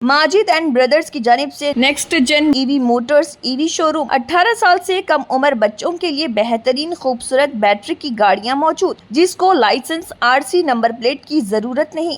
Majid and brothers की जानिब से next gen EV motors EV showroom 18 साल से कम उम्र बच्चों के लिए बेहतरीन खूबसूरत बैटरी की गाड़ियां मौजूद, जिसको लाइसेंस आरसी नंबर प्लेट की जरूरत नहीं।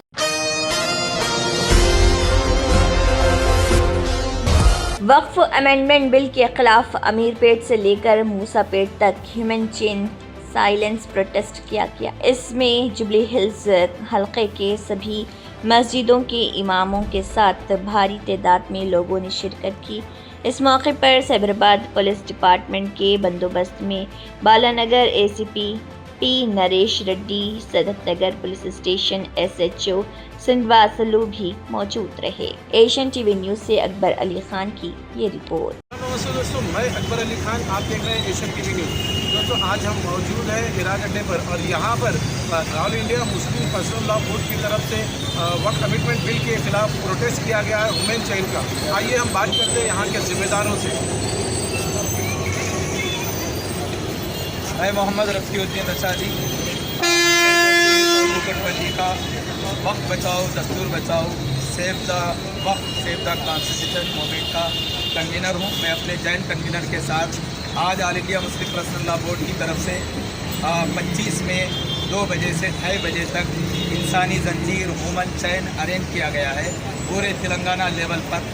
वक्फ अमेंडमेंट बिल के खिलाफ अमीरपेट से लेकर मूसापेट तक ह्यूमन चेन साइलेंस प्रोटेस्ट किया गया। इसमें जुबली हिल्स हलके के सभी मस्जिदों के इमामों के साथ भारी तादाद में लोगों ने शिरकत की। इस मौके पर साइबराबाद पुलिस डिपार्टमेंट के बंदोबस्त में बालानगर एसीपी पी नरेश रेड्डी, सदत नगर पुलिस स्टेशन एसएचओ सिंधवासलू भी मौजूद रहे। एशियन टीवी न्यूज़ से अकबर अली खान की ये रिपोर्ट। दोस्तों मैं अकबर अली खान, आप देख रहे हैं एशियन टीवी न्यूज़। दोस्तों आज हम मौजूद हैं हिराज अड्डे पर और यहाँ पर all India Muslim personal law board की तरफ से वक्फ अमेंडमेंट बिल के खिलाफ प्रोटेस्ट किया गया है ह्यूमन चेन का। आइए हम बात करते हैं यहाँ के जिम्मेदारों से। मैं मोहम्मद रफ़ीउद्दीन रशादी का वक्त बचाओ दस्तूर बचाओ सेव द वक्त सेव द कॉन्स्टिट्यूशन मूवमेंट का कन्वीनर हूँ। मैं अपने जॉइंट कन्वीनर के साथ आज all India Muslim personal law board की तरफ से 25 में 2 बजे से 2:30 बजे तक इंसानी जंजीर ह्यूमन चैन अरेंज किया गया है पूरे तेलंगाना लेवल पर।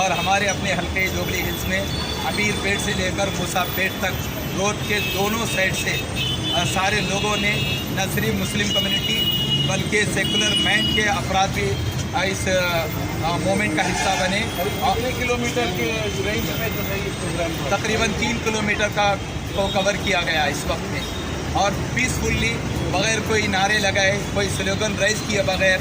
और हमारे अपने हल्के जुबली हिल्स में अमीरपेट से लेकर मूसापेट तक रोड के दोनों साइड से सारे लोगों ने न सिर्फ मुस्लिम कम्युनिटी बल्कि सेकुलर माइंड के अफराद भी इस मूवमेंट का हिस्सा बने। कितने किलोमीटर के रेंज में जो है ये प्रोग्राम तकरीबन 3 किलोमीटर को कवर किया गया इस वक्त में और पीसफुल्ली बगैर कोई नारे लगाए, कोई स्लोगन राइज किए बगैर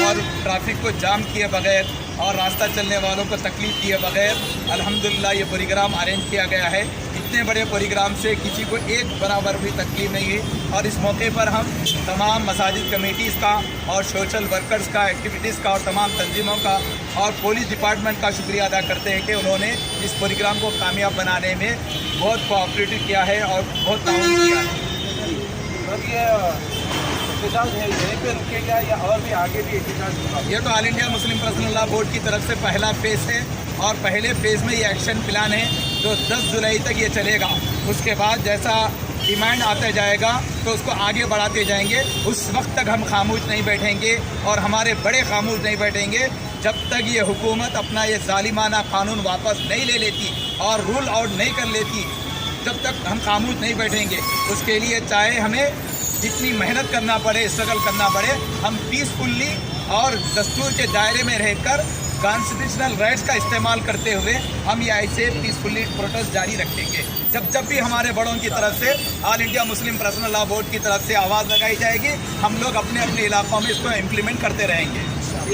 और ट्रैफिक को जाम किए बगैर और रास्ता चलने वालों को तकलीफ दिए बगैर अल्हम्दुलिल्लाह ये प्रोग्राम अरेंज किया गया है। इतने बड़े प्रोग्राम से किसी को एक बराबर भी तकलीफ नहीं है। और इस मौके पर हम तमाम मसाजिद कमेटीज़ का और सोशल वर्कर्स का, एक्टिविटीज़ का और तमाम तंजीमों का और पुलिस डिपार्टमेंट का शुक्रिया अदा करते हैं कि उन्होंने इस प्रोग्राम को कामयाब बनाने में बहुत कोऑपरेटिव किया है और बहुत ताउन किया है। एहतजाज है यहीं पे रुकेगा या और भी आगे भी एहतजाज होगा? ये तो all India Muslim personal law board की तरफ से पहला फेज़ है और पहले फेज़ में ये एक्शन प्लान है जो 10 जुलाई तक ये चलेगा। उसके बाद जैसा डिमांड आता जाएगा तो उसको आगे बढ़ाते जाएंगे। उस वक्त तक हम खामोश नहीं बैठेंगे और हमारे बड़े खामोश नहीं बैठेंगे जब तक ये हुकूमत अपना ये जालिमाना कानून वापस नहीं ले लेती और रूल आउट नहीं कर लेती, जब तक हम खामोश नहीं बैठेंगे। उसके लिए चाहे हमें जितनी मेहनत करना पड़े, स्ट्रगल करना पड़े, हम पीसफुल्ली और दस्तूर के दायरे में रहकर कॉन्स्टिट्यूशनल राइट्स का इस्तेमाल करते हुए हम ये ऐसे पीसफुली प्रोटेस्ट जारी रखेंगे। जब भी हमारे बड़ों की तरफ से all India Muslim personal law board की तरफ से आवाज़ लगाई जाएगी, हम लोग अपने अपने इलाकों में इसको इम्प्लीमेंट करते रहेंगे।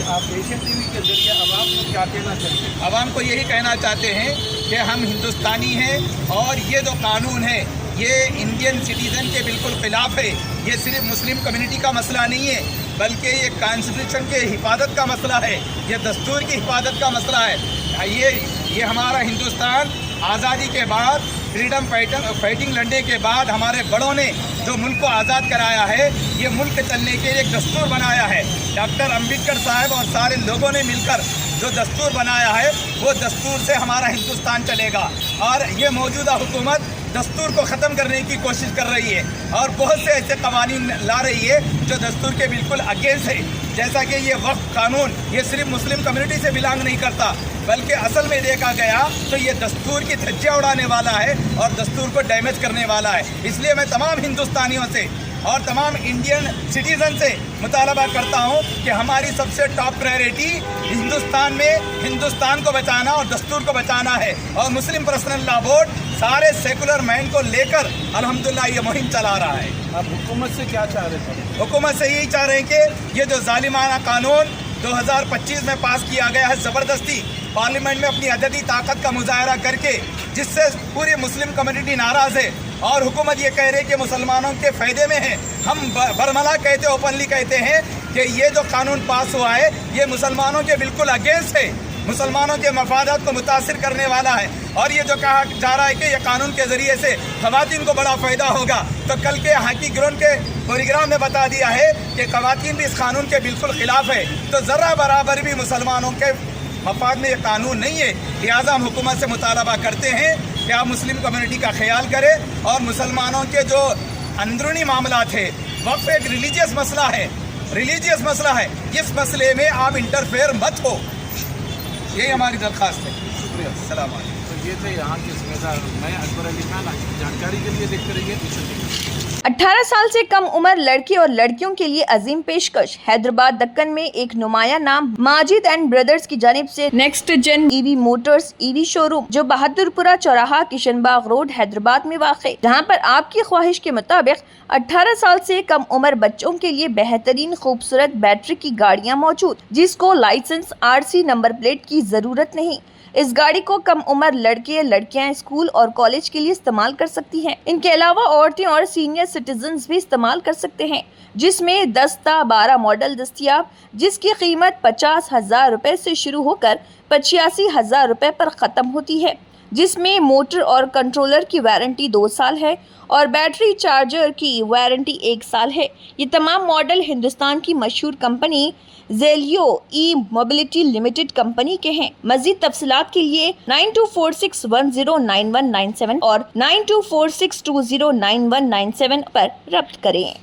आप एशियन टीवी के जरिए आवाम को क्या कहना चाहते हैं? आवाम को यही कहना चाहते हैं कि हम हिंदुस्तानी हैं और ये जो कानून है ये इंडियन सिटीज़न के बिल्कुल ख़िलाफ़ है। ये सिर्फ मुस्लिम कम्युनिटी का मसला नहीं है बल्कि ये कॉन्स्टिट्यूशन के हिफाजत का मसला है, ये दस्तूर की हिफाजत का मसला है। ये हमारा हिंदुस्तान आज़ादी के बाद फ्रीडम फाइटिंग लड़ने के बाद हमारे बड़ों ने जो मुल्क को आज़ाद कराया है, ये मुल्क चलने के लिए एक दस्तूर बनाया है। डॉक्टर अम्बेडकर साहब और सारे लोगों ने मिलकर जो दस्तूर बनाया है वो दस्तूर से हमारा हिंदुस्तान चलेगा। और ये मौजूदा हुकूमत दस्तूर को ख़त्म करने की कोशिश कर रही है और बहुत से ऐसे कवानीन ला रही है जो दस्तूर के बिल्कुल अगेंस्ट है। जैसा कि ये वक्फ कानून ये सिर्फ मुस्लिम कम्युनिटी से बिलोंग नहीं करता बल्कि असल में देखा गया तो ये दस्तूर की धज्जियाँ उड़ाने वाला है और दस्तूर को डैमेज करने वाला है। इसलिए मैं तमाम हिंदुस्तानियों से और तमाम इंडियन सिटीज़न से मुतालबा करता हूँ कि हमारी सबसे टॉप प्रायोरिटी हिंदुस्तान में हिंदुस्तान को बचाना और दस्तूर को बचाना है। और मुस्लिम पर्सनल लॉ बोर्ड सारे सेकुलर माइंड को लेकर अल्हम्दुलिल्लाह ये मुहिम चला रहा है। आप हुकूमत से क्या चाह रहे हैं? हुकूमत से यही चाह रहे हैं कि ये जो जालिमाना कानून 2025 में पास किया गया है ज़बरदस्ती पार्लियामेंट में अपनी अददी ताकत का मुजाहरा करके, जिससे पूरी मुस्लिम कम्युनिटी नाराज़ है और हुकूमत ये कह रही है कि मुसलमानों के फ़ायदे में है। हम बरमला कहते ओपनली कहते हैं कि ये जो कानून पास हुआ है ये मुसलमानों के बिल्कुल अगेंस्ट है, मुसलमानों के मफादात को मुतासिर करने वाला है। और ये जो कहा जा रहा है कि ये कानून के ज़रिए से ख़वातीन को बड़ा फ़ायदा होगा, तो कल के हाकी ग्राउंड के प्रोग्राम में बता दिया है कि ख़वातीन भी इस कानून के बिल्कुल ख़िलाफ़ है। तो ज़रा बराबर भी मुसलमानों के मफाद में ये कानून नहीं है। लिहाजा हम हुकूमत से मुतालबा करते हैं कि आप मुस्लिम कम्युनिटी का ख्याल करें और मुसलमानों के जो अंदरूनी मामला थे, वक्फ एक रिलीजियस मसला है, रिलीजियस मसला है, इस मसले में आप इंटरफेयर मत हो, यही हमारी दरख्वास्त है। शुक्रिया। अस्सलाम वालेकुम। तो ये थे यहाँ के सूबेदार, मैं अकबर अली खान। आपकी जानकारी के लिए देखते रहिए एशियन टीवी। 18 साल से कम उम्र लड़के और लड़कियों के लिए अजीम पेशकश। हैदराबाद दक्कन में एक नुमाया नाम माजिद एंड ब्रदर्स की जानिब से next gen EV motors EV showroom, जो बहादुरपुरा चौराहा किशनबाग रोड हैदराबाद में वाक़, जहां पर आपकी ख्वाहिश के मुताबिक 18 साल से कम उम्र बच्चों के लिए बेहतरीन खूबसूरत बैटरी की गाड़ियां मौजूद, जिसको लाइसेंस RC नंबर प्लेट की जरूरत नहीं। इस गाड़ी को कम उम्र लड़के लड़कियां स्कूल और कॉलेज के लिए इस्तेमाल कर सकती हैं। इनके अलावा औरतें और सीनियर सिटीजन्स भी इस्तेमाल कर सकते हैं, जिसमें 10 ता 12 मॉडल दस्तियाब, जिसकी कीमत 50,000 रुपए से शुरू होकर 85,000 रुपए पर ख़त्म होती है, जिसमें मोटर और कंट्रोलर की वारंटी 2 साल है और बैटरी चार्जर की वारंटी 1 साल है। ये तमाम मॉडल हिंदुस्तान की मशहूर कंपनी जेलियो ई मोबिलिटी लिमिटेड कंपनी के हैं। मज़ीद तफसीलात के लिए 9246109197 और 9246209197 पर रब्त करें।